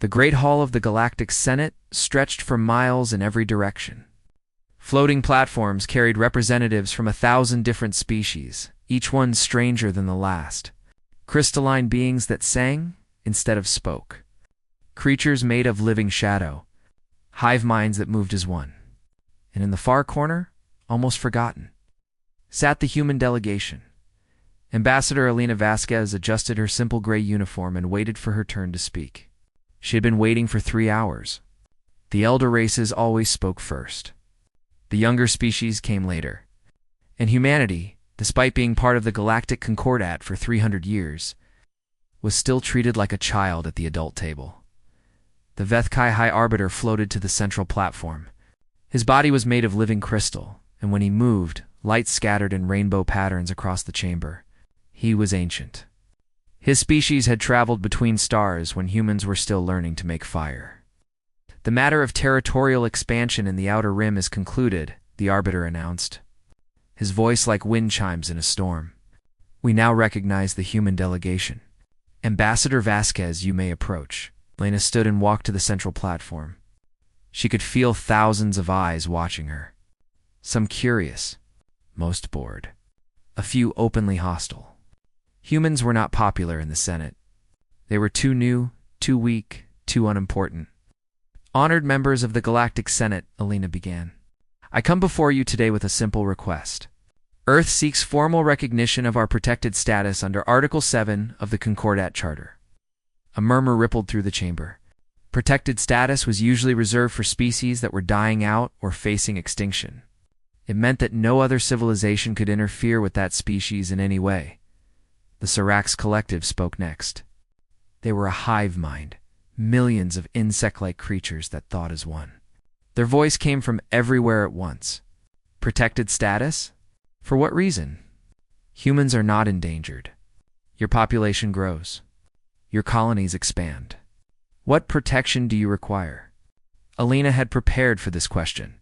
The great hall of the Galactic Senate stretched for miles in every direction. Floating platforms carried representatives from 1,000 different species, each one stranger than the last. Crystalline beings that sang instead of spoke. Creatures made of living shadow. Hive minds that moved as one. And in the far corner, almost forgotten, sat the human delegation. Ambassador Elena Vasquez adjusted her simple gray uniform and waited for her turn to speak. She had been waiting for 3 hours. The elder races always spoke first. The younger species came later. And humanity, despite being part of the Galactic Concordat for 300 years, was still treated like a child at the adult table. The Vethkai High Arbiter floated to the central platform. His body was made of living crystal, and when he moved, light scattered in rainbow patterns across the chamber. He was ancient. His species had traveled between stars when humans were still learning to make fire. The matter of territorial expansion in the Outer Rim is concluded, the Arbiter announced, his voice like wind chimes in a storm. We now recognize the human delegation. Ambassador Vasquez, you may approach. Lena stood and walked to the central platform. She could feel thousands of eyes watching her. Some curious, most bored, a few openly hostile. Humans were not popular in the Senate. They were too new, too weak, too unimportant. Honored members of the Galactic Senate, Elena began. I come before you today with a simple request. Earth seeks formal recognition of our protected status under Article 7 of the Concordat Charter. A murmur rippled through the chamber. Protected status was usually reserved for species that were dying out or facing extinction. It meant that no other civilization could interfere with that species in any way. The Sirax Collective spoke next. They were a hive mind, millions of insect-like creatures that thought as one. Their voice came from everywhere at once. Protected status? For what reason? Humans are not endangered. Your population grows. Your colonies expand. What protection do you require? Elena had prepared for this question.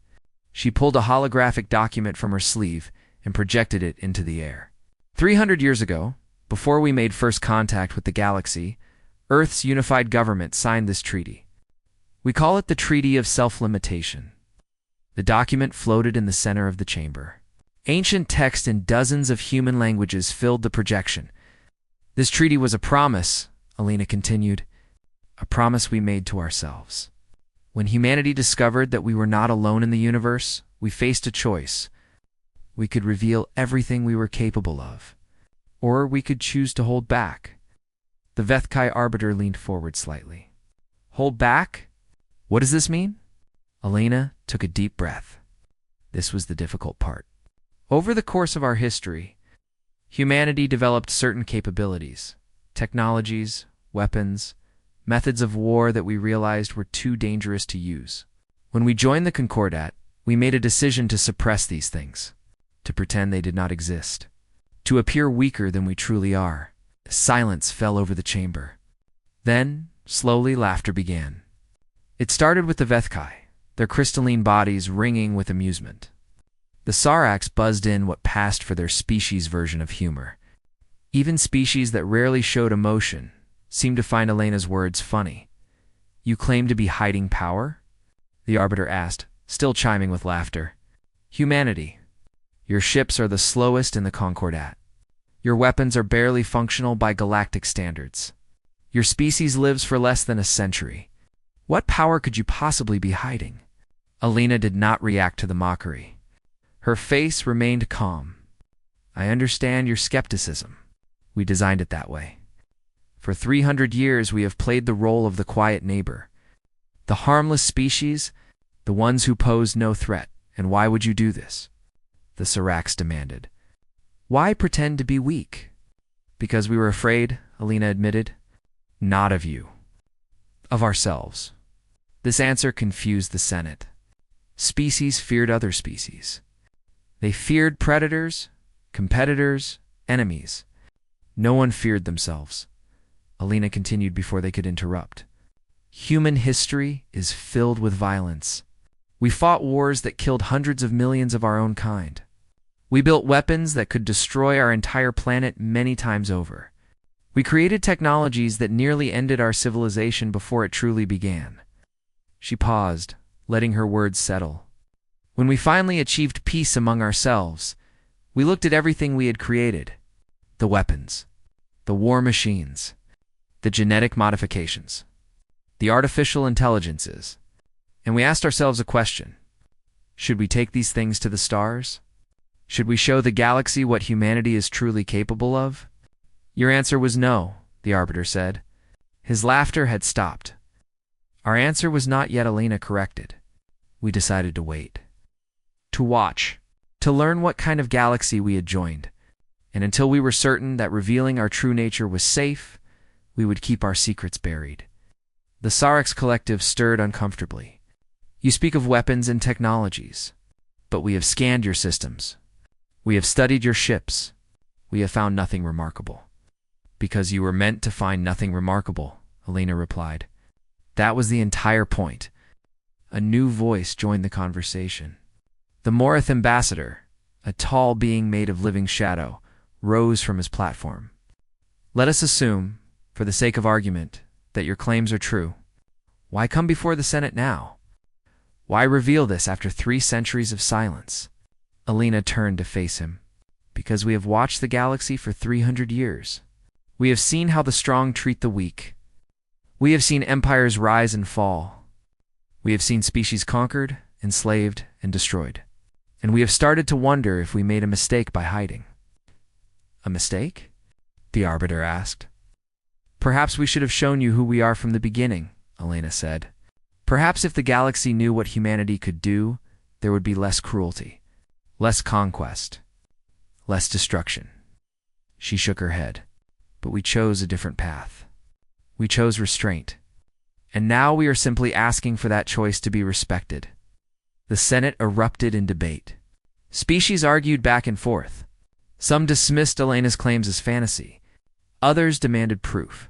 She pulled a holographic document from her sleeve and projected it into the air. 300 years ago, before we made first contact with the galaxy, Earth's unified government signed this treaty. We call it the Treaty of Self-Limitation. The document floated in the center of the chamber. Ancient text in dozens of human languages filled the projection. This treaty was a promise, Elena continued, a promise we made to ourselves. When humanity discovered that we were not alone in the universe, we faced a choice. We could reveal everything we were capable of, or we could choose to hold back. The Vethkai Arbiter leaned forward slightly. Hold back? What does this mean? Elena took a deep breath. This was the difficult part. Over the course of our history, humanity developed certain capabilities, technologies, weapons, methods of war that we realized were too dangerous to use. When we joined the Concordat, we made a decision to suppress these things, to pretend they did not exist, to appear weaker than we truly are. Silence fell over the chamber. Then, slowly, laughter began. It started with the Vethkai, their crystalline bodies ringing with amusement. The Sarax buzzed in what passed for their species version of humor. Even species that rarely showed emotion seemed to find Elena's words funny. You claim to be hiding power? The Arbiter asked, still chiming with laughter. Humanity. Your ships are the slowest in the Concordat. Your weapons are barely functional by galactic standards. Your species lives for less than a century. What power could you possibly be hiding? Elena did not react to the mockery. Her face remained calm. I understand your skepticism. We designed it that way. For 300 years we have played the role of the quiet neighbor. The harmless species, the ones who pose no threat. And why would you do this? The Sirax demanded. Why pretend to be weak? Because we were afraid, Elena admitted. Not of you. Of ourselves. This answer confused the Senate. Species feared other species. They feared predators, competitors, enemies. No one feared themselves. Elena continued before they could interrupt. Human history is filled with violence. We fought wars that killed hundreds of millions of our own kind. We built weapons that could destroy our entire planet many times over. We created technologies that nearly ended our civilization before it truly began. She paused, letting her words settle. When we finally achieved peace among ourselves, we looked at everything we had created. The weapons, the war machines, the genetic modifications, the artificial intelligences, and we asked ourselves a question. Should we take these things to the stars? Should we show the galaxy what humanity is truly capable of? Your answer was no, the Arbiter said. His laughter had stopped. Our answer was not yet, Elena corrected. We decided to wait. To watch. To learn what kind of galaxy we had joined. And until we were certain that revealing our true nature was safe, we would keep our secrets buried. The Sarex collective stirred uncomfortably. You speak of weapons and technologies, but we have scanned your systems. We have studied your ships. We have found nothing remarkable. Because you were meant to find nothing remarkable, Elena replied. That was the entire point. A new voice joined the conversation. The Morith ambassador, a tall being made of living shadow, rose from his platform. Let us assume, for the sake of argument, that your claims are true. Why come before the Senate now? Why reveal this after 3 centuries of silence? Elena turned to face him. Because we have watched the galaxy for 300 years. We have seen how the strong treat the weak. We have seen empires rise and fall. We have seen species conquered, enslaved, and destroyed. And we have started to wonder if we made a mistake by hiding. A mistake? The Arbiter asked. Perhaps we should have shown you who we are from the beginning, Elena said. Perhaps if the galaxy knew what humanity could do, there would be less cruelty, less conquest, less destruction. She shook her head. But we chose a different path. We chose restraint. And now we are simply asking for that choice to be respected. The Senate erupted in debate. Species argued back and forth. Some dismissed Elena's claims as fantasy. Others demanded proof.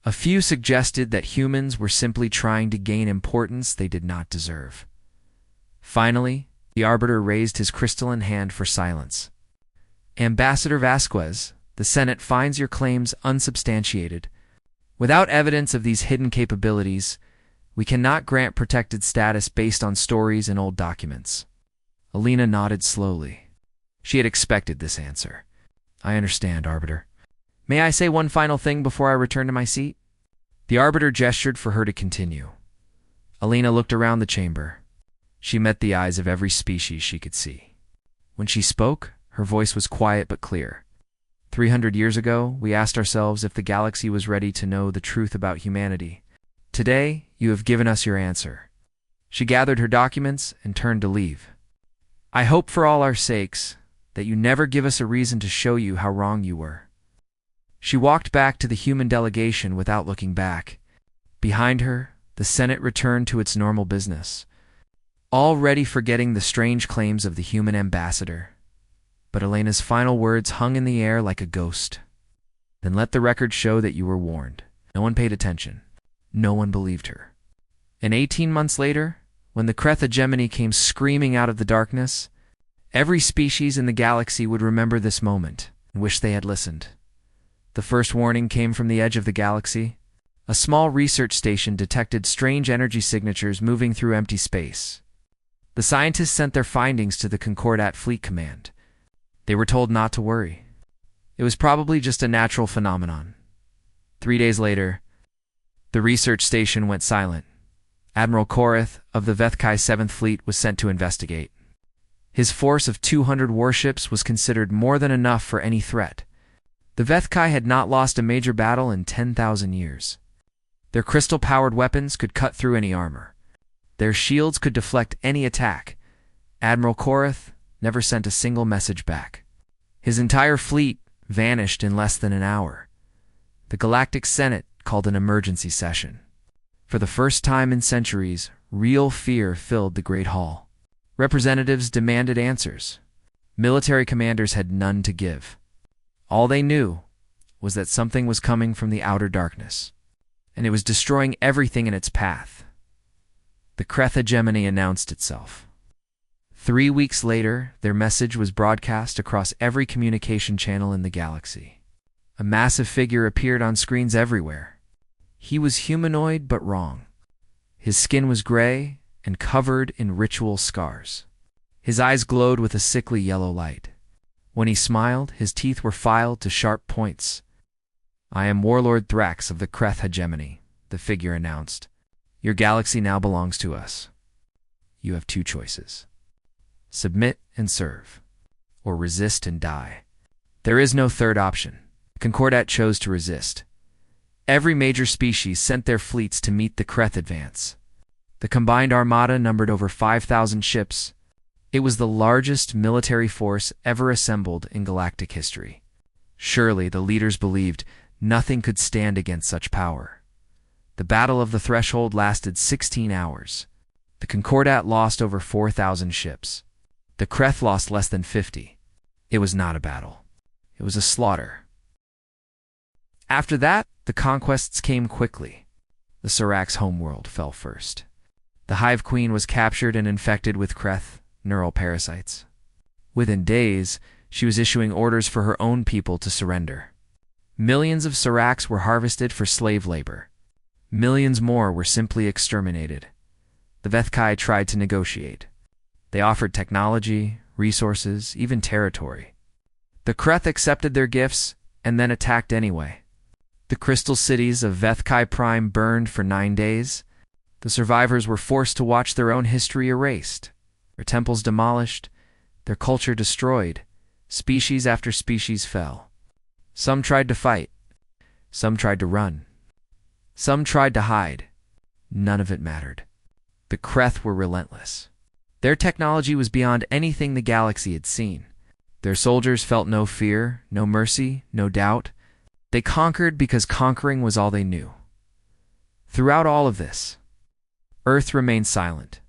A few suggested that humans were simply trying to gain importance they did not deserve. Finally, the Arbiter raised his crystalline hand for silence. Ambassador Vasquez, the Senate finds your claims unsubstantiated. Without evidence of these hidden capabilities, we cannot grant protected status based on stories and old documents. Elena nodded slowly. She had expected this answer. I understand, Arbiter. May I say one final thing before I return to my seat? The Arbiter gestured for her to continue. Elena looked around the chamber. She met the eyes of every species she could see. When she spoke, her voice was quiet but clear. 300 years ago, we asked ourselves if the galaxy was ready to know the truth about humanity. Today, you have given us your answer. She gathered her documents and turned to leave. I hope for all our sakes that you never give us a reason to show you how wrong you were. She walked back to the human delegation without looking back. Behind her, the Senate returned to its normal business, already forgetting the strange claims of the human ambassador. But Elena's final words hung in the air like a ghost. Then let the record show that you were warned. No one paid attention. No one believed her. And 18 months later, when the Kreth hegemony came screaming out of the darkness, every species in the galaxy would remember this moment and wish they had listened. The first warning came from the edge of the galaxy. A small research station detected strange energy signatures moving through empty space. The scientists sent their findings to the Concordat Fleet Command. They were told not to worry. It was probably just a natural phenomenon. 3 days later, the research station went silent. Admiral Korath of the Vethkai 7th Fleet was sent to investigate. His force of 200 warships was considered more than enough for any threat. The Vethkai had not lost a major battle in 10,000 years. Their crystal-powered weapons could cut through any armor. Their shields could deflect any attack. Admiral Korath never sent a single message back. His entire fleet vanished in less than an hour. The Galactic Senate called an emergency session. For the first time in centuries, real fear filled the Great Hall. Representatives demanded answers. Military commanders had none to give. All they knew was that something was coming from the outer darkness, and it was destroying everything in its path. The Kreth hegemony announced itself. 3 weeks later, their message was broadcast across every communication channel in the galaxy. A massive figure appeared on screens everywhere. He was humanoid but wrong. His skin was gray and covered in ritual scars. His eyes glowed with a sickly yellow light. When he smiled, his teeth were filed to sharp points. "I am Warlord Thrax of the Kreth hegemony," the figure announced. "Your galaxy now belongs to us. You have two choices. Submit and serve, or resist and die. There is no third option." Concordat chose to resist. Every major species sent their fleets to meet the Kreth advance. The combined armada numbered over 5,000 ships. It was the largest military force ever assembled in galactic history. Surely, the leaders believed, nothing could stand against such power. The Battle of the Threshold lasted 16 hours. The Concordat lost over 4,000 ships. The Kreth lost less than 50. It was not a battle. It was a slaughter. After that, the conquests came quickly. The Seracs' homeworld fell first. The Hive Queen was captured and infected with Kreth neural parasites. Within days, she was issuing orders for her own people to surrender. Millions of Seracs were harvested for slave labor. Millions more were simply exterminated. The Vethkai tried to negotiate. They offered technology, resources, even territory. The Kreth accepted their gifts and then attacked anyway. The crystal cities of Vethkai Prime burned for 9 days. The survivors were forced to watch their own history erased, their temples demolished, their culture destroyed. Species after species fell. Some tried to fight. Some tried to run. Some tried to hide. None of it mattered. The Kreth were relentless. Their technology was beyond anything the galaxy had seen. Their soldiers felt no fear, no mercy, no doubt. They conquered because conquering was all they knew. Throughout all of this, Earth remained silent.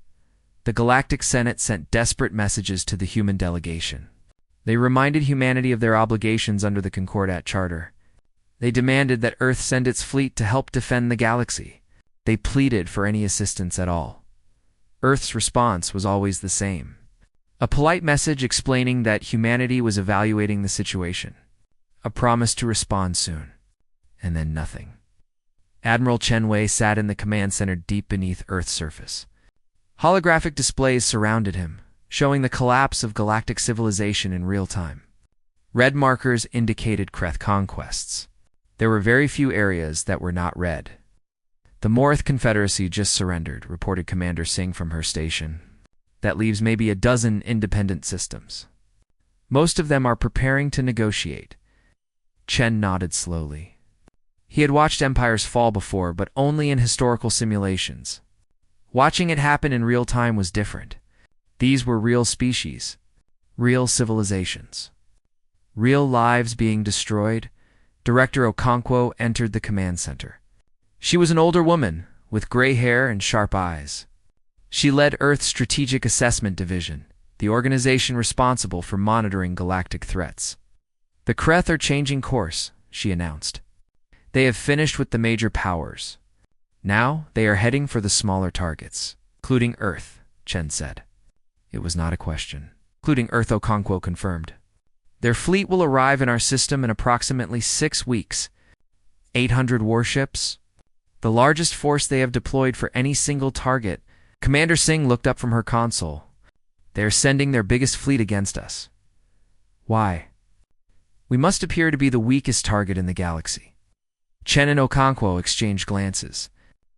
The Galactic Senate sent desperate messages to the human delegation. They reminded humanity of their obligations under the Concordat Charter. They demanded that Earth send its fleet to help defend the galaxy. They pleaded for any assistance at all. Earth's response was always the same. A polite message explaining that humanity was evaluating the situation. A promise to respond soon. And then nothing. Admiral Chen Wei sat in the command center deep beneath Earth's surface. Holographic displays surrounded him, showing the collapse of galactic civilization in real time. Red markers indicated Kreth conquests. There were very few areas that were not red. "The Morith Confederacy just surrendered," reported Commander Singh from her station. "That leaves maybe a dozen independent systems. Most of them are preparing to negotiate." Chen nodded slowly. He had watched empires fall before, but only in historical simulations. Watching it happen in real time was different. These were real species, real civilizations, real lives being destroyed. Director Okonkwo entered the command center. She was an older woman, with gray hair and sharp eyes. She led Earth's Strategic Assessment Division, the organization responsible for monitoring galactic threats. "The Kreth are changing course," she announced. "They have finished with the major powers. Now they are heading for the smaller targets, including Earth," Chen said. It was not a question. "Including Earth," Okonkwo confirmed. "Their fleet will arrive in our system in approximately 6 weeks. 800 warships. The largest force they have deployed for any single target." Commander Singh looked up from her console. "They are sending their biggest fleet against us. Why? We must appear to be the weakest target in the galaxy." Chen and Okonkwo exchanged glances.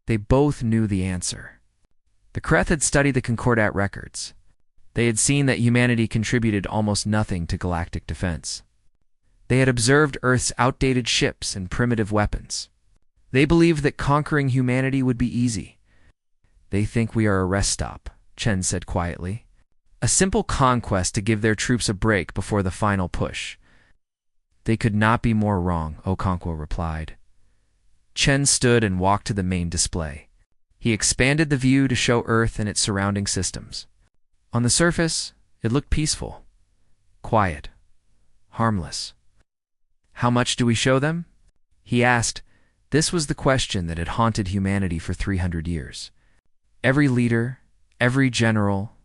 They both knew the answer. The Kreth had studied the Concordat records. They had seen that humanity contributed almost nothing to galactic defense. They had observed Earth's outdated ships and primitive weapons. They believed that conquering humanity would be easy. "They think we are a rest stop," Chen said quietly. "A simple conquest to give their troops a break before the final push." "They could not be more wrong," Okonkwo replied. Chen stood and walked to the main display. He expanded the view to show Earth and its surrounding systems. On the surface, it looked peaceful, quiet, harmless. "How much do we show them?" he asked. This was the question that had haunted humanity for 300 years. Every leader, every general,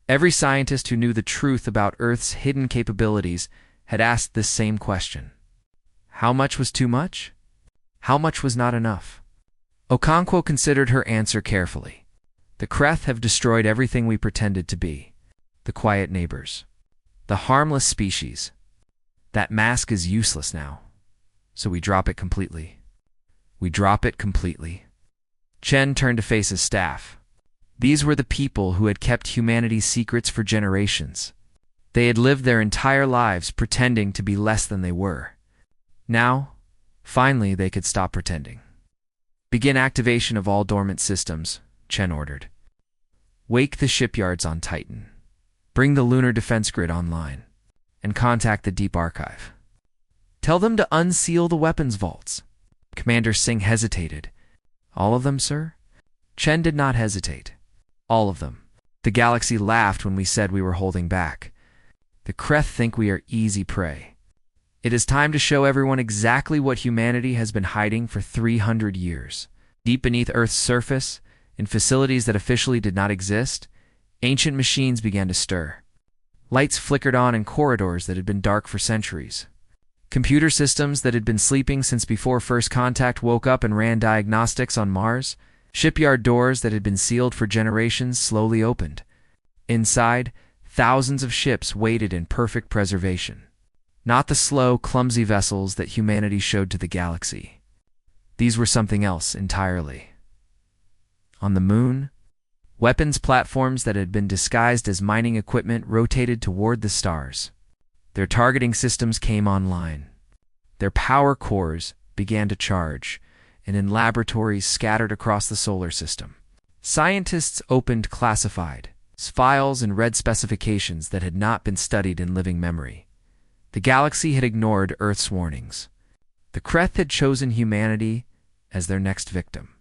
every scientist who knew the truth about Earth's hidden capabilities had asked this same question. How much was too much? How much was not enough? Okonkwo considered her answer carefully. The Kreth have destroyed everything we pretended to be. The quiet neighbors. The harmless species. That mask is useless now. So we drop it completely. We drop it completely. Chen turned to face his staff. These were the people who had kept humanity's secrets for generations. They had lived their entire lives pretending to be less than they were. Now, finally, they could stop pretending. Begin activation of all dormant systems, Chen ordered. Wake the shipyards on Titan. Bring the lunar defense grid online. And contact the Deep Archive. Tell them to unseal the weapons vaults. Commander Singh hesitated. All of them, sir? Chen did not hesitate. All of them. The galaxy laughed when we said we were holding back. The Kreth think we are easy prey. It is time to show everyone exactly what humanity has been hiding for 300 years. Deep beneath Earth's surface, in facilities that officially did not exist, ancient machines began to stir. Lights flickered on in corridors that had been dark for centuries. Computer systems that had been sleeping since before first contact woke up and ran diagnostics on Mars. Shipyard doors that had been sealed for generations slowly opened. Inside, thousands of ships waited in perfect preservation. Not the slow, clumsy vessels that humanity showed to the galaxy. These were something else entirely. On the moon, weapons platforms that had been disguised as mining equipment rotated toward the stars. Their targeting systems came online. Their power cores began to charge, and in laboratories scattered across the solar system, scientists opened classified files and read specifications that had not been studied in living memory. The galaxy had ignored Earth's warnings. The Kreth had chosen humanity as their next victim.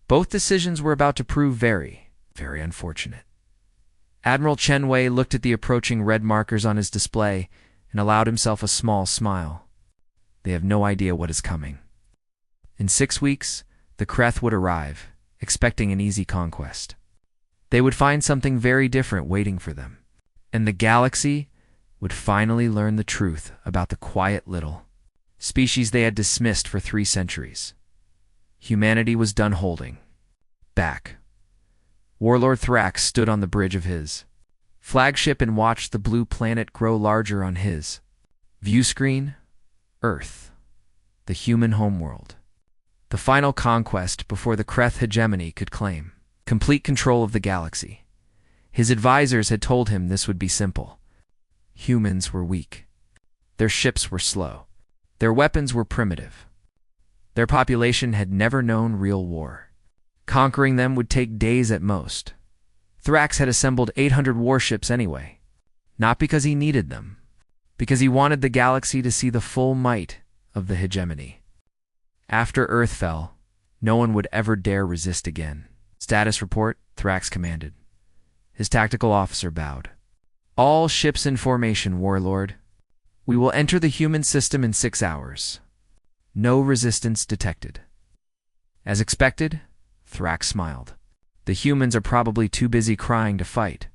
Both decisions were about to prove very, very unfortunate. Admiral Chen Wei looked at the approaching red markers on his display and allowed himself a small smile. They have no idea what is coming. In 6 weeks, the Kreth would arrive, expecting an easy conquest. They would find something very different waiting for them, and the galaxy would finally learn the truth about the quiet little species they had dismissed for 3 centuries. Humanity was done holding back. Warlord Thrax stood on the bridge of his flagship and watched the blue planet grow larger on his view screen. Earth, the human homeworld. The final conquest before the Kreth hegemony could claim complete control of the galaxy. His advisors had told him this would be simple. Humans were weak. Their ships were slow. Their weapons were primitive. Their population had never known real war. Conquering them would take days at most. Thrax had assembled 800 warships anyway, not because he needed them, because he wanted the galaxy to see the full might of the hegemony. After Earth fell, no one would ever dare resist again. Status report, Thrax commanded. His tactical officer bowed. All ships in formation, Warlord. We will enter the human system in 6 hours. No resistance detected. As expected, Thrax smiled. The humans are probably too busy crying to fight.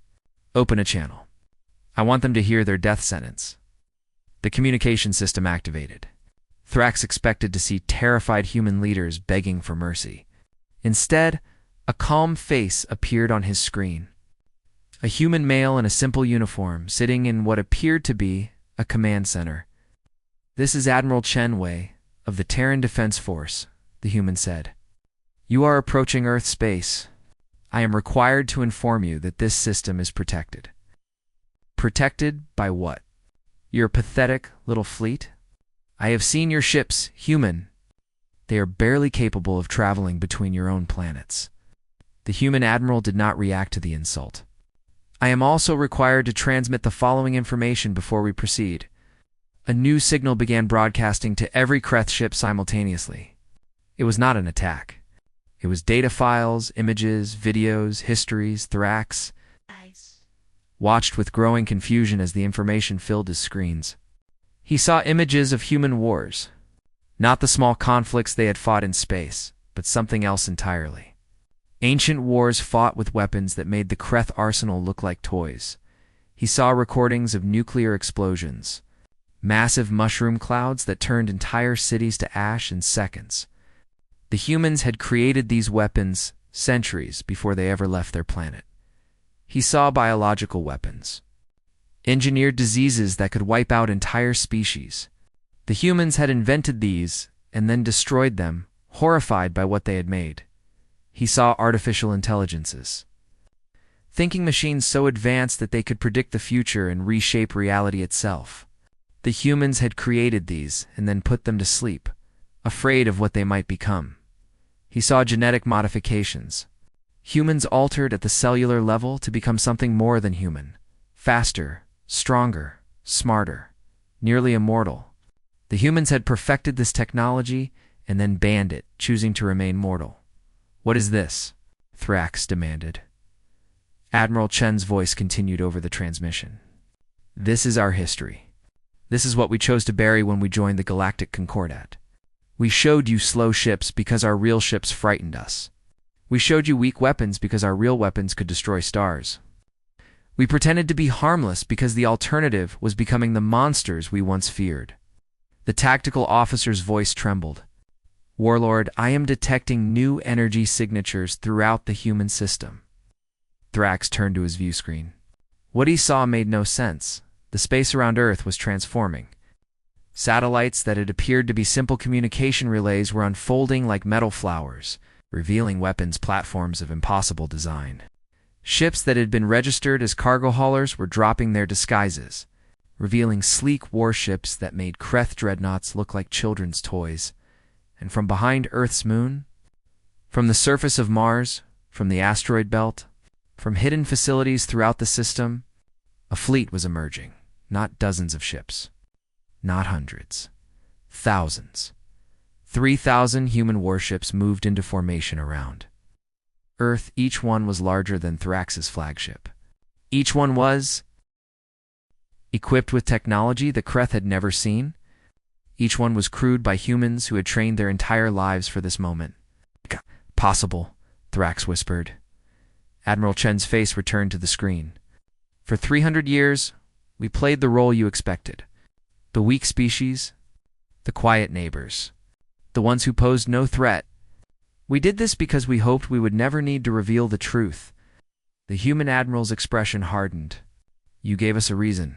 Open a channel. I want them to hear their death sentence. The communication system activated. Thrax expected to see terrified human leaders begging for mercy. Instead, a calm face appeared on his screen. A human male in a simple uniform, sitting in what appeared to be a command center. This is Admiral Chen Wei of the Terran Defense Force, the human said. You are approaching Earth space. I am required to inform you that this system is protected. Protected by what? Your pathetic little fleet? I have seen your ships, human. They are barely capable of traveling between your own planets. The human admiral did not react to the insult. I am also required to transmit the following information before we proceed. A new signal began broadcasting to every Kreth ship simultaneously. It was not an attack. It was data files, images, videos, histories. Thrax watched with growing confusion as the information filled his screens. He saw images of human wars, not the small conflicts they had fought in space, but something else entirely. Ancient wars fought with weapons that made the Kreth arsenal look like toys. He saw recordings of nuclear explosions, massive mushroom clouds that turned entire cities to ash in seconds. The humans had created these weapons centuries before they ever left their planet. He saw biological weapons, engineered diseases that could wipe out entire species. The humans had invented these and then destroyed them, horrified by what they had made. He saw artificial intelligences, thinking machines so advanced that they could predict the future and reshape reality itself. The humans had created these and then put them to sleep, afraid of what they might become. He saw genetic modifications, humans altered at the cellular level to become something more than human, faster, stronger, smarter, nearly immortal. The humans had perfected this technology and then banned it, choosing to remain mortal. "What is this?" Thrax demanded. Admiral Chen's voice continued over the transmission. "This is our history. This is what we chose to bury when we joined the Galactic Concordat. We showed you slow ships because our real ships frightened us. We showed you weak weapons because our real weapons could destroy stars. We pretended to be harmless because the alternative was becoming the monsters we once feared." The tactical officer's voice trembled. "Warlord, I am detecting new energy signatures throughout the human system." Thrax turned to his view screen. What he saw made no sense. The space around Earth was transforming. Satellites that had appeared to be simple communication relays were unfolding like metal flowers, revealing weapons platforms of impossible design. Ships that had been registered as cargo haulers were dropping their disguises, revealing sleek warships that made Kreth dreadnoughts look like children's toys. And from behind Earth's moon, from the surface of Mars, from the asteroid belt, from hidden facilities throughout the system, a fleet was emerging. Not dozens of ships, not hundreds, thousands. 3,000 human warships moved into formation around Earth. Each one was larger than Thrax's flagship. Each one was equipped with technology the Kreth had never seen. Each one was crewed by humans who had trained their entire lives for this moment. "Possible," Thrax whispered. Admiral Chen's face returned to the screen. "For 300 years, we played the role you expected. The weak species, the quiet neighbors, the ones who posed no threat. We did this because we hoped we would never need to reveal the truth." The human admiral's expression hardened. "You gave us a reason."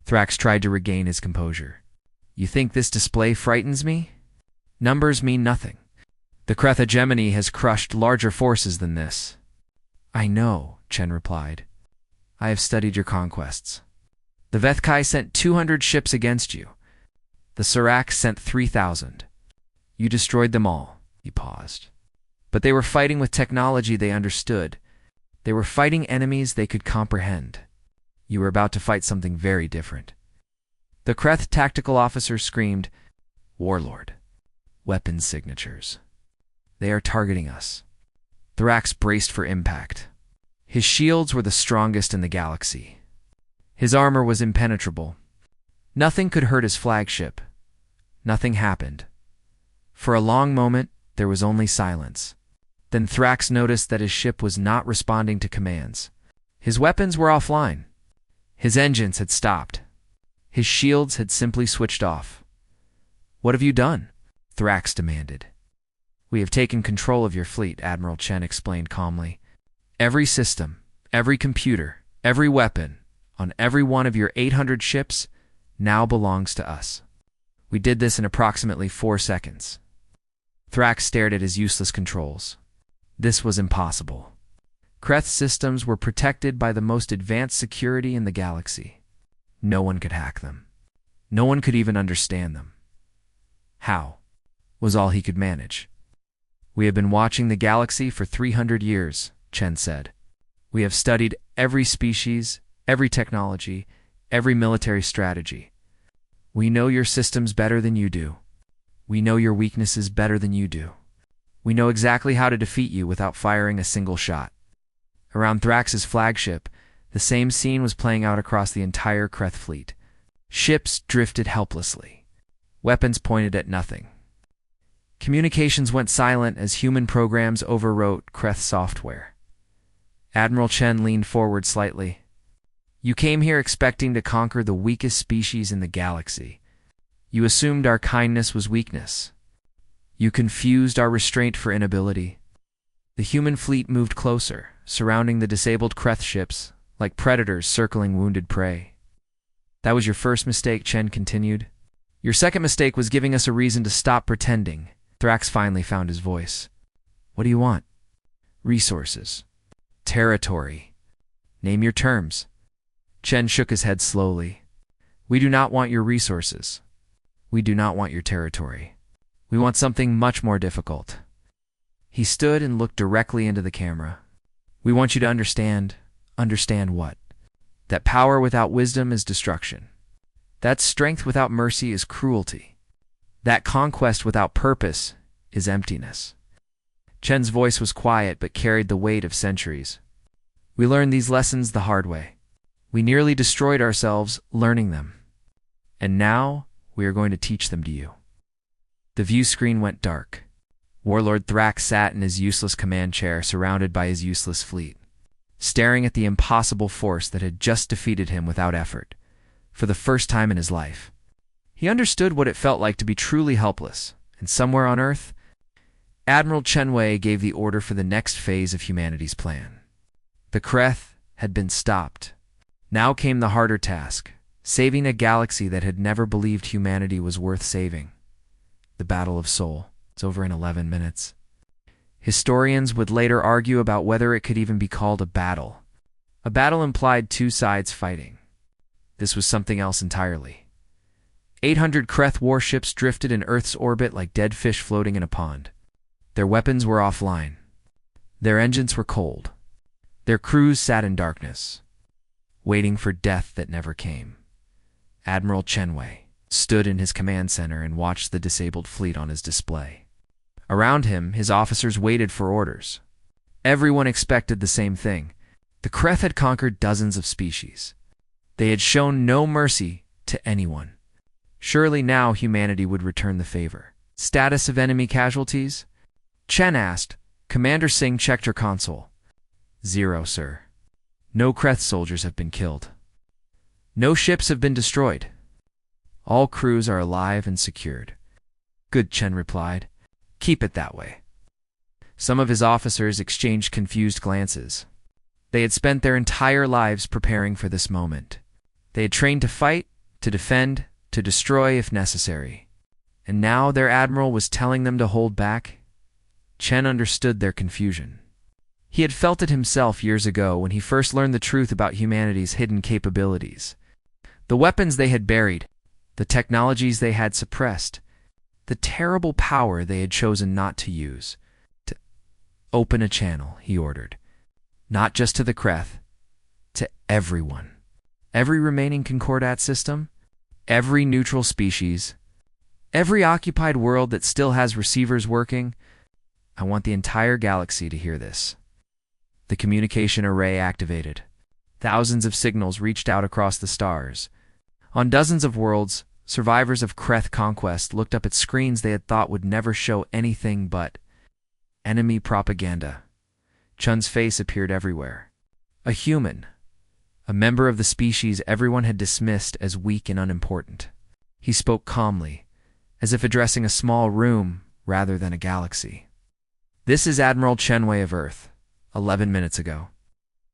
Thrax tried to regain his composure. "You think this display frightens me? Numbers mean nothing. The Kreth hegemony has crushed larger forces than this." "I know," Chen replied. "I have studied your conquests. The Vethkai sent 200 ships against you. The Sirac sent 3,000. You destroyed them all." He paused. "But they were fighting with technology they understood. They were fighting enemies they could comprehend. You were about to fight something very different." The Kreth tactical officer screamed, "Warlord, weapons signatures. They are targeting us." Thrax braced for impact. His shields were the strongest in the galaxy. His armor was impenetrable. Nothing could hurt his flagship. Nothing happened. For a long moment, there was only silence. Then Thrax noticed that his ship was not responding to commands. His weapons were offline. His engines had stopped. His shields had simply switched off. "What have you done?" Thrax demanded. "We have taken control of your fleet," Admiral Chen explained calmly. "Every system, every computer, every weapon, on every one of your 800 ships now belongs to us. We did this in approximately 4 seconds." Thrax stared at his useless controls. This was impossible. Kreth systems were protected by the most advanced security in the galaxy. No one could hack them. No one could even understand them. How? Was all he could manage. "We have been watching the galaxy for 300 years, Chen said. "We have studied every species, every technology, every military strategy. We know your systems better than you do. We know your weaknesses better than you do. We know exactly how to defeat you without firing a single shot." Around Thrax's flagship, the same scene was playing out across the entire Kreth fleet. Ships drifted helplessly. Weapons pointed at nothing. Communications went silent as human programs overwrote Kreth software. Admiral Chen leaned forward slightly. You came here expecting to conquer the weakest species in the galaxy. You assumed our kindness was weakness. You confused our restraint for inability. The human fleet moved closer, surrounding the disabled Kreth ships, like predators circling wounded prey. That was your first mistake, Chen continued. Your second mistake was giving us a reason to stop pretending. Thrax finally found his voice. What do you want? Resources. Territory. Name your terms. Chen shook his head slowly. We do not want your resources. We do not want your territory. We want something much more difficult. He stood and looked directly into the camera. We want you to understand. Understand what? That power without wisdom is destruction. That strength without mercy is cruelty. That conquest without purpose is emptiness. Chen's voice was quiet but carried the weight of centuries. We learned these lessons the hard way. We nearly destroyed ourselves learning them. And now we are going to teach them to you. The view screen went dark. Warlord Thrax sat in his useless command chair surrounded by his useless fleet, staring at the impossible force that had just defeated him without effort, for the first time in his life. He understood what it felt like to be truly helpless, and somewhere on Earth, Admiral Chenwei gave the order for the next phase of humanity's plan. The Kreth had been stopped. Now came the harder task, saving a galaxy that had never believed humanity was worth saving. The Battle of Sol. It's over in 11 minutes. Historians would later argue about whether it could even be called a battle. A battle implied two sides fighting. This was something else entirely. 800 Kreth warships drifted in Earth's orbit like dead fish floating in a pond. Their weapons were offline. Their engines were cold. Their crews sat in darkness, waiting for death that never came. Admiral Chenwei stood in his command center and watched the disabled fleet on his display. Around him, his officers waited for orders. Everyone expected the same thing. The Kreth had conquered dozens of species. They had shown no mercy to anyone. Surely now humanity would return the favor. Status of enemy casualties? Chen asked. Commander Singh checked her console. 0, sir. No Kreth soldiers have been killed. No ships have been destroyed. All crews are alive and secured. Good, Chen replied. Keep it that way. Some of his officers exchanged confused glances. They had spent their entire lives preparing for this moment. They had trained to fight, to defend, to destroy if necessary. And now their admiral was telling them to hold back? Chen understood their confusion. He had felt it himself years ago when he first learned the truth about humanity's hidden capabilities. The weapons they had buried, the technologies they had suppressed, the terrible power they had chosen not to use. To open a channel, he ordered. Not just to the Kreth, to everyone. Every remaining Concordat system, every neutral species, every occupied world that still has receivers working. I want the entire galaxy to hear this. The communication array activated. Thousands of signals reached out across the stars. On dozens of worlds, survivors of Kreth conquest looked up at screens they had thought would never show anything but enemy propaganda. Chun's face appeared everywhere. A human, a member of the species everyone had dismissed as weak and unimportant. He spoke calmly, as if addressing a small room rather than a galaxy. This is Admiral Chenwei of Earth. 11 minutes ago.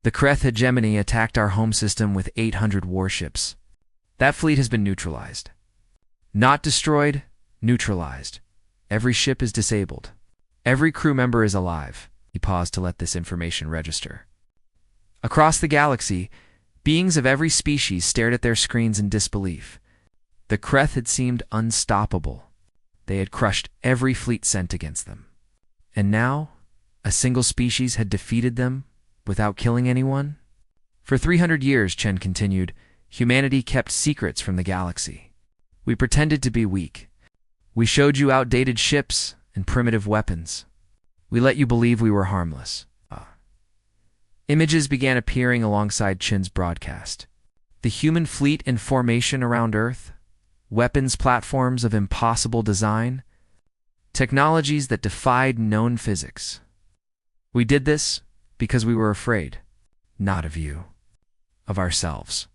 The Kreth hegemony attacked our home system with 800 warships. That fleet has been neutralized. Not destroyed, neutralized. Every ship is disabled. Every crew member is alive. He paused to let this information register. Across the galaxy, beings of every species stared at their screens in disbelief. The Kreth had seemed unstoppable. They had crushed every fleet sent against them. And now, a single species had defeated them without killing anyone? For 300 years, Chen continued, humanity kept secrets from the galaxy. We pretended to be weak. We showed you outdated ships and primitive weapons. We let you believe we were harmless. Images began appearing alongside Chen's broadcast. The human fleet in formation around Earth, weapons platforms of impossible design, technologies that defied known physics. We did this because we were afraid, not of you. of ourselves.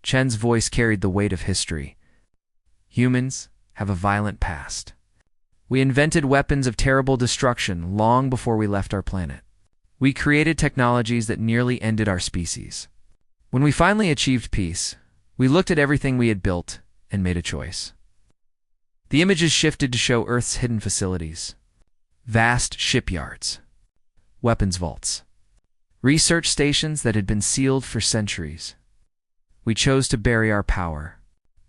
Chen's voice carried the weight of history. Humans have a violent past. We invented weapons of terrible destruction long before we left our planet. We created technologies that nearly ended our species. When we finally achieved peace, we looked at everything we had built and made a choice. The images shifted to show Earth's hidden facilities. Vast shipyards, weapons vaults, research stations that had been sealed for centuries. We chose to bury our power.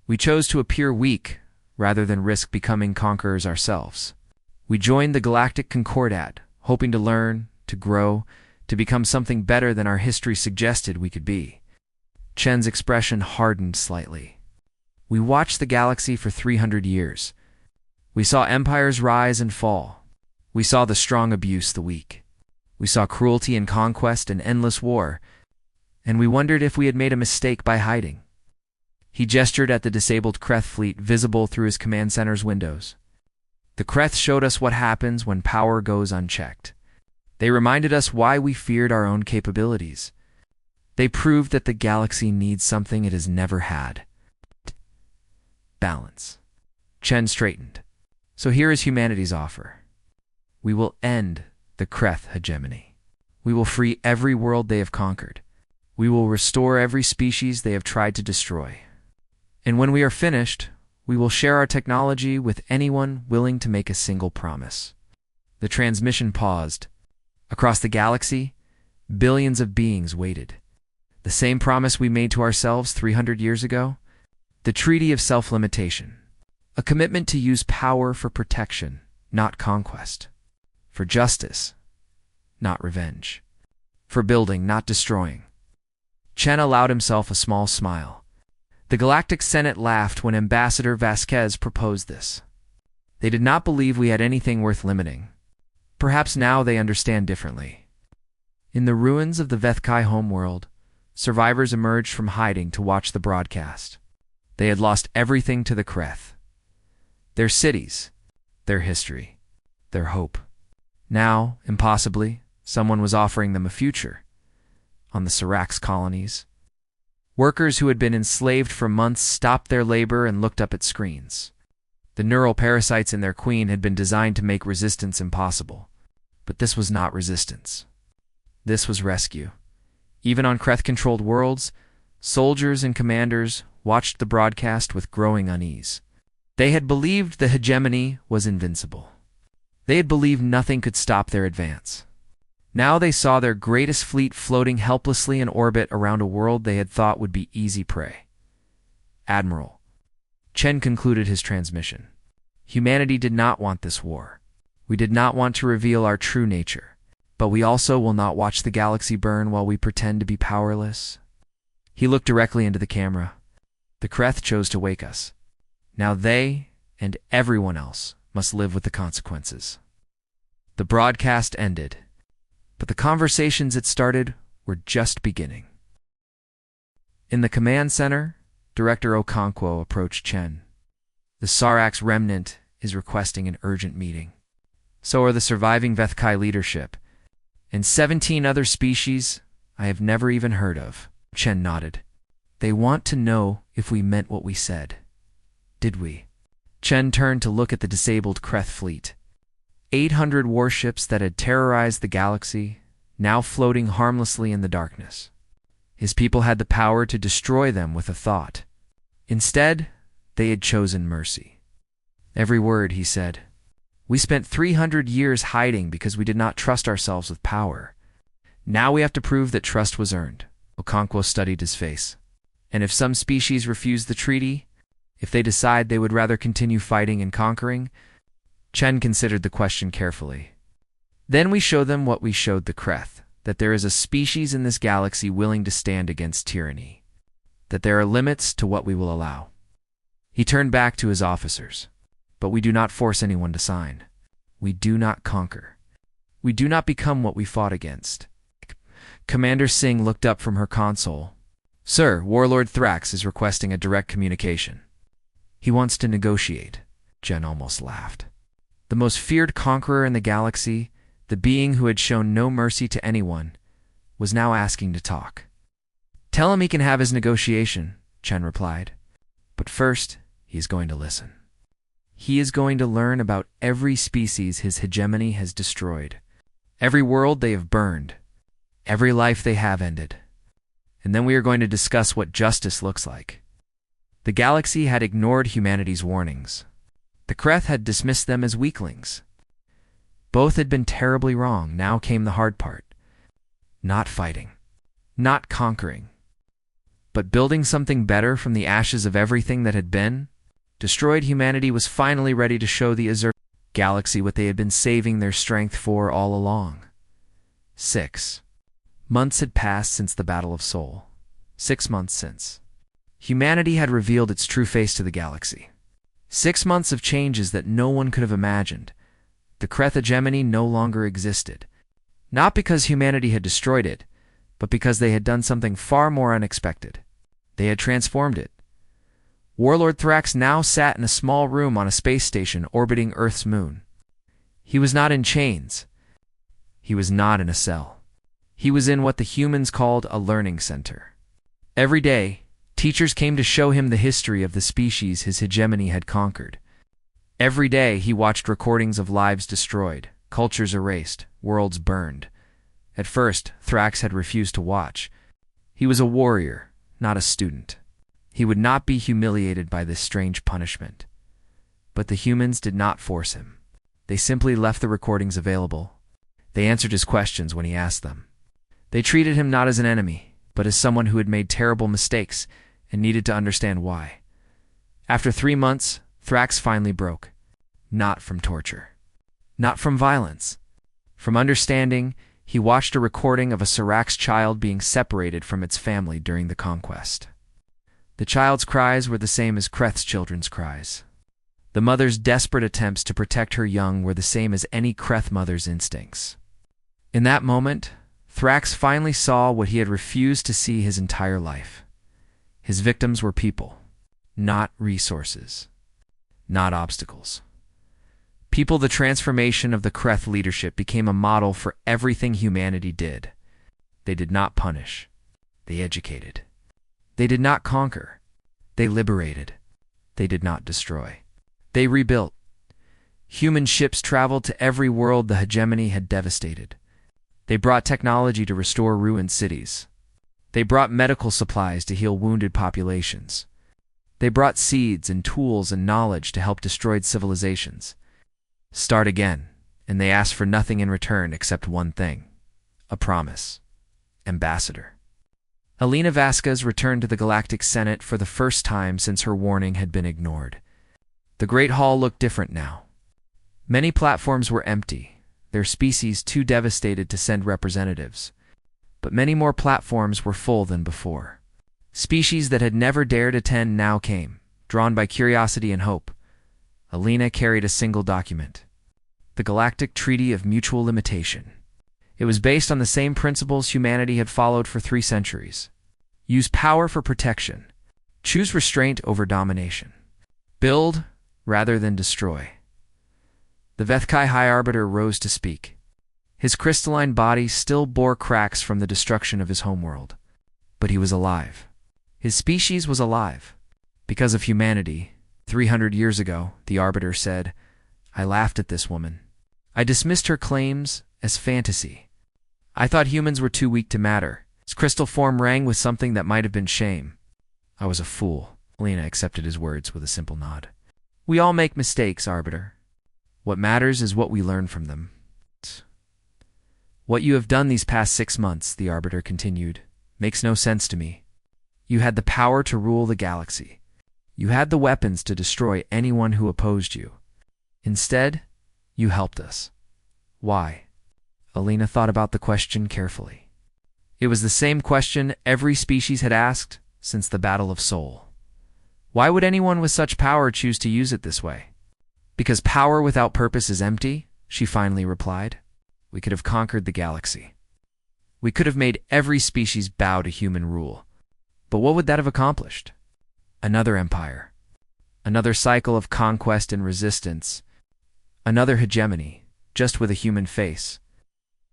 We chose to appear weak rather than risk becoming conquerors ourselves. We joined the Galactic Concordat, hoping to learn, to grow, to become something better than our history suggested we could be. Chen's expression hardened slightly. We watched the galaxy for 300 years. We saw empires rise and fall. We saw the strong abuse the weak. We saw cruelty and conquest and endless war, and we wondered if we had made a mistake by hiding. He gestured at the disabled Kreth fleet visible through his command center's windows. The Kreth showed us what happens when power goes unchecked. They reminded us why we feared our own capabilities. They proved that the galaxy needs something it has never had. Balance. Chen straightened. So here is humanity's offer. We will end the Kreth hegemony. We will free every world they have conquered. We will restore every species they have tried to destroy. And when we are finished, we will share our technology with anyone willing to make a single promise. The transmission paused. Across the galaxy, billions of beings waited. The same promise we made to ourselves 300 years ago? The Treaty of Self-Limitation. A commitment to use power for protection, not conquest. For justice, not revenge. For building, not destroying. Chen allowed himself a small smile. The Galactic Senate laughed when Ambassador Vasquez proposed this. They did not believe we had anything worth limiting. Perhaps now they understand differently. In the ruins of the Vethkai homeworld, survivors emerged from hiding to watch the broadcast. They had lost everything to the Kreth. Their cities, their history, their hope. Now, impossibly, someone was offering them a future. On the Sirax colonies, workers who had been enslaved for months stopped their labor and looked up at screens. The neural parasites in their queen had been designed to make resistance impossible. But this was not resistance. This was rescue. Even on Kreth-controlled worlds, soldiers and commanders watched the broadcast with growing unease. They had believed the hegemony was invincible. They had believed nothing could stop their advance. Now they saw their greatest fleet floating helplessly in orbit around a world they had thought would be easy prey. Admiral. Chen concluded his transmission. Humanity did not want this war. We did not want to reveal our true nature. But we also will not watch the galaxy burn while we pretend to be powerless. He looked directly into the camera. The Kreth chose to wake us. Now they, and everyone else, must live with the consequences. The broadcast ended, but the conversations it started were just beginning. In the command center, Director Okonkwo approached Chen. The Sarax remnant is requesting an urgent meeting. So are the surviving Vethkai leadership, and 17 other species I have never even heard of. Chen nodded. They want to know if we meant what we said. Did we? Chen turned to look at the disabled Kreth fleet. 800 warships that had terrorized the galaxy, now floating harmlessly in the darkness. His people had the power to destroy them with a thought. Instead, they had chosen mercy. Every word, he said. We spent 300 years hiding because we did not trust ourselves with power. Now we have to prove that trust was earned. Okonkwo studied his face. And if some species refuse the treaty, if they decide they would rather continue fighting and conquering, Chen considered the question carefully. Then we show them what we showed the Kreth, that there is a species in this galaxy willing to stand against tyranny, that there are limits to what we will allow. He turned back to his officers. But we do not force anyone to sign. We do not conquer. We do not become what we fought against. Commander Singh looked up from her console. Sir, Warlord Thrax is requesting a direct communication. He wants to negotiate. Jen almost laughed. The most feared conqueror in the galaxy, the being who had shown no mercy to anyone, was now asking to talk. Tell him he can have his negotiation, Chen replied. But first, he is going to listen. He is going to learn about every species his hegemony has destroyed, every world they have burned, every life they have ended. And then we are going to discuss what justice looks like. The galaxy had ignored humanity's warnings. The Kreth had dismissed them as weaklings. Both had been terribly wrong. Now came the hard part. Not fighting. Not conquering. But building something better from the ashes of everything that had been. Destroyed humanity was finally ready to show the Azure galaxy what they had been saving their strength for all along. 6 months had passed since the Battle of Sol. 6 months since. Humanity had revealed its true face to the galaxy. 6 months of changes that no one could have imagined. The Kreth hegemony no longer existed. Not because humanity had destroyed it, but because they had done something far more unexpected. They had transformed it. Warlord Thrax now sat in a small room on a space station orbiting Earth's moon. He was not in chains. He was not in a cell. He was in what the humans called a learning center. Every day, teachers came to show him the history of the species his hegemony had conquered. Every day, he watched recordings of lives destroyed, cultures erased, worlds burned. At first, Thrax had refused to watch. He was a warrior, not a student. He would not be humiliated by this strange punishment. But the humans did not force him. They simply left the recordings available. They answered his questions when he asked them. They treated him not as an enemy, but as someone who had made terrible mistakes and needed to understand why. After 3 months, Thrax finally broke. Not from torture. Not from violence. From understanding, he watched a recording of a Sirax child being separated from its family during the conquest. The child's cries were the same as Kreth's children's cries. The mother's desperate attempts to protect her young were the same as any Kreth mother's instincts. In that moment, Thrax finally saw what he had refused to see his entire life. His victims were people, not resources, not obstacles. People. The transformation of the Kreth leadership became a model for everything humanity did. They did not punish. They educated. They did not conquer. They liberated. They did not destroy. They rebuilt. Human ships traveled to every world the hegemony had devastated. They brought technology to restore ruined cities. They brought medical supplies to heal wounded populations. They brought seeds and tools and knowledge to help destroyed civilizations. Start again, and they asked for nothing in return except one thing: a promise. Ambassador. Alina Vasquez returned to the Galactic Senate for the first time since her warning had been ignored. The Great Hall looked different now. Many platforms were empty, their species too devastated to send representatives. But many more platforms were full than before. Species that had never dared attend now came, drawn by curiosity and hope. Alina carried a single document: the Galactic Treaty of Mutual Limitation. It was based on the same principles humanity had followed for 3 centuries. Use power for protection. Choose restraint over domination. Build rather than destroy. The Vethkai High Arbiter rose to speak. His crystalline body still bore cracks from the destruction of his homeworld. But he was alive. His species was alive. Because of humanity, 300 years ago, the Arbiter said, I laughed at this woman. I dismissed her claims as fantasy. I thought humans were too weak to matter. His crystal form rang with something that might have been shame. I was a fool. Lena accepted his words with a simple nod. We all make mistakes, Arbiter. What matters is what we learn from them. What you have done these past 6 months, the Arbiter continued, makes no sense to me. You had the power to rule the galaxy. You had the weapons to destroy anyone who opposed you. Instead, you helped us. Why? Alina thought about the question carefully. It was the same question every species had asked since the Battle of Sol. Why would anyone with such power choose to use it this way? Because power without purpose is empty, she finally replied. We could have conquered the galaxy. We could have made every species bow to human rule. But what would that have accomplished? Another empire. Another cycle of conquest and resistance. Another hegemony, just with a human face.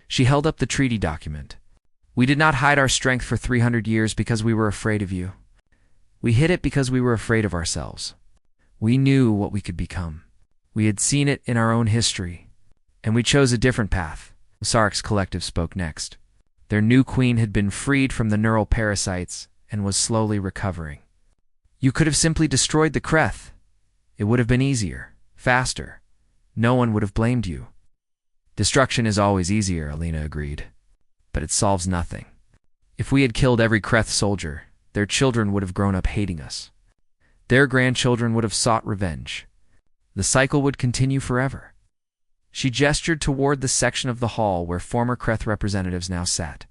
She held up the treaty document. We did not hide our strength for 300 years because we were afraid of you. We hid it because we were afraid of ourselves. We knew what we could become. We had seen it in our own history, and we chose a different path. The Sarks collective spoke next. Their new queen had been freed from the neural parasites and was slowly recovering. You could have simply destroyed the Kreth. It would have been easier, faster. No one would have blamed you. Destruction is always easier, Alina agreed. But it solves nothing. If we had killed every Kreth soldier, their children would have grown up hating us. Their grandchildren would have sought revenge. The cycle would continue forever. She gestured toward the section of the hall where former Kreth representatives now sat.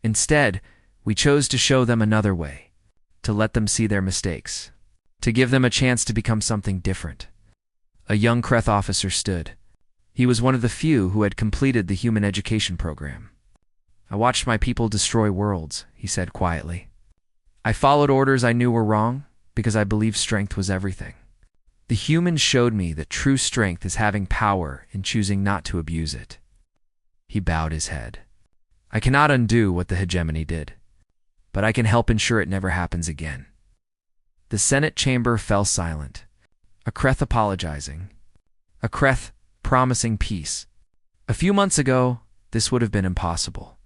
Instead, we chose to show them another way, to let them see their mistakes, to give them a chance to become something different. A young Kreth officer stood. He was one of the few who had completed the human education program. I watched my people destroy worlds, he said quietly. I followed orders I knew were wrong because I believed strength was everything. The humans showed me that true strength is having power and choosing not to abuse it. He bowed his head. I cannot undo what the hegemony did, but I can help ensure it never happens again. The Senate chamber fell silent. A Kreth apologizing. A Kreth promising peace. A few months ago, this would have been impossible.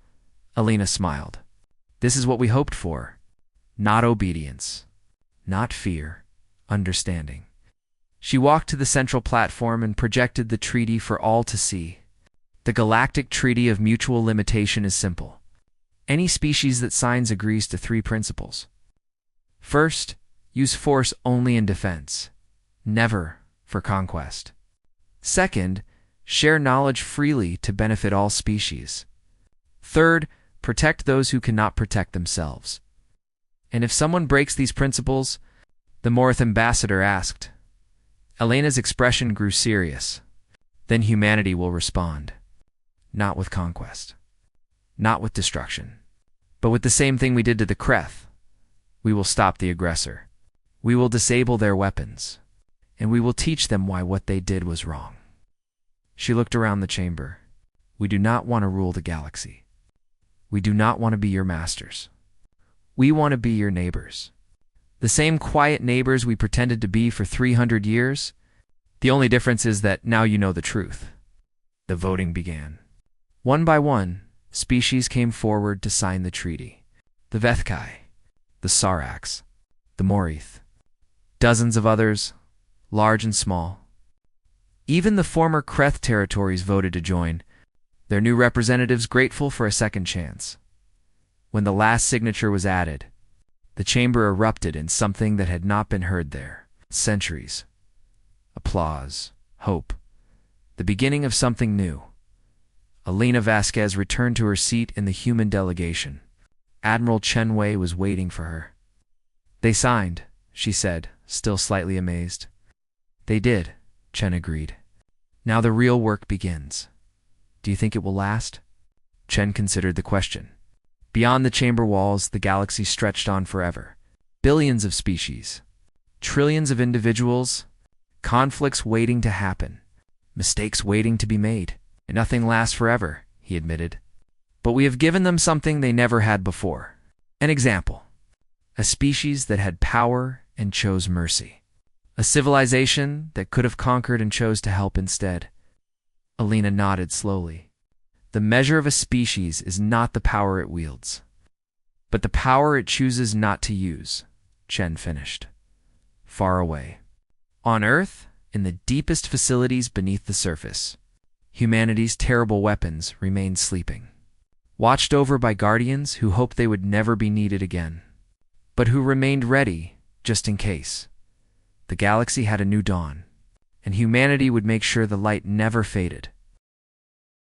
Alina smiled. This is what we hoped for. Not obedience. Not fear. Understanding. She walked to the central platform and projected the treaty for all to see. The Galactic Treaty of Mutual Limitation is simple. Any species that signs agrees to 3 principles. First, use force only in defense, never for conquest. Second, share knowledge freely to benefit all species. Third, protect those who cannot protect themselves. And if someone breaks these principles, the Morith ambassador asked. Elena's expression grew serious. Then humanity will respond. Not with conquest. Not with destruction. But with the same thing we did to the Kreth. We will stop the aggressor. We will disable their weapons. And we will teach them why what they did was wrong. She looked around the chamber. We do not want to rule the galaxy. We do not want to be your masters. We want to be your neighbors. The same quiet neighbors we pretended to be for 300 years. The only difference is that now you know the truth. The voting began. One by one, species came forward to sign the treaty. The Vethkai, the Saraks, the Morith, dozens of others, large and small. Even the former Kreth territories voted to join, their new representatives grateful for a second chance. When the last signature was added, the chamber erupted in something that had not been heard there. Centuries. Applause. Hope. The beginning of something new. Alina Vasquez returned to her seat in the human delegation. Admiral Chen Wei was waiting for her. They signed, she said, still slightly amazed. They did, Chen agreed. Now the real work begins. Do you think it will last? Chen considered the question. Beyond the chamber walls, the galaxy stretched on forever. Billions of species. Trillions of individuals. Conflicts waiting to happen. Mistakes waiting to be made. And nothing lasts forever, he admitted. But we have given them something they never had before. An example. A species that had power and chose mercy. A civilization that could have conquered and chose to help instead. Alina nodded slowly. The measure of a species is not the power it wields, but the power it chooses not to use, Chen finished. Far away. On Earth, in the deepest facilities beneath the surface, humanity's terrible weapons remained sleeping, watched over by guardians who hoped they would never be needed again, but who remained ready just in case. The galaxy had a new dawn, and humanity would make sure the light never faded.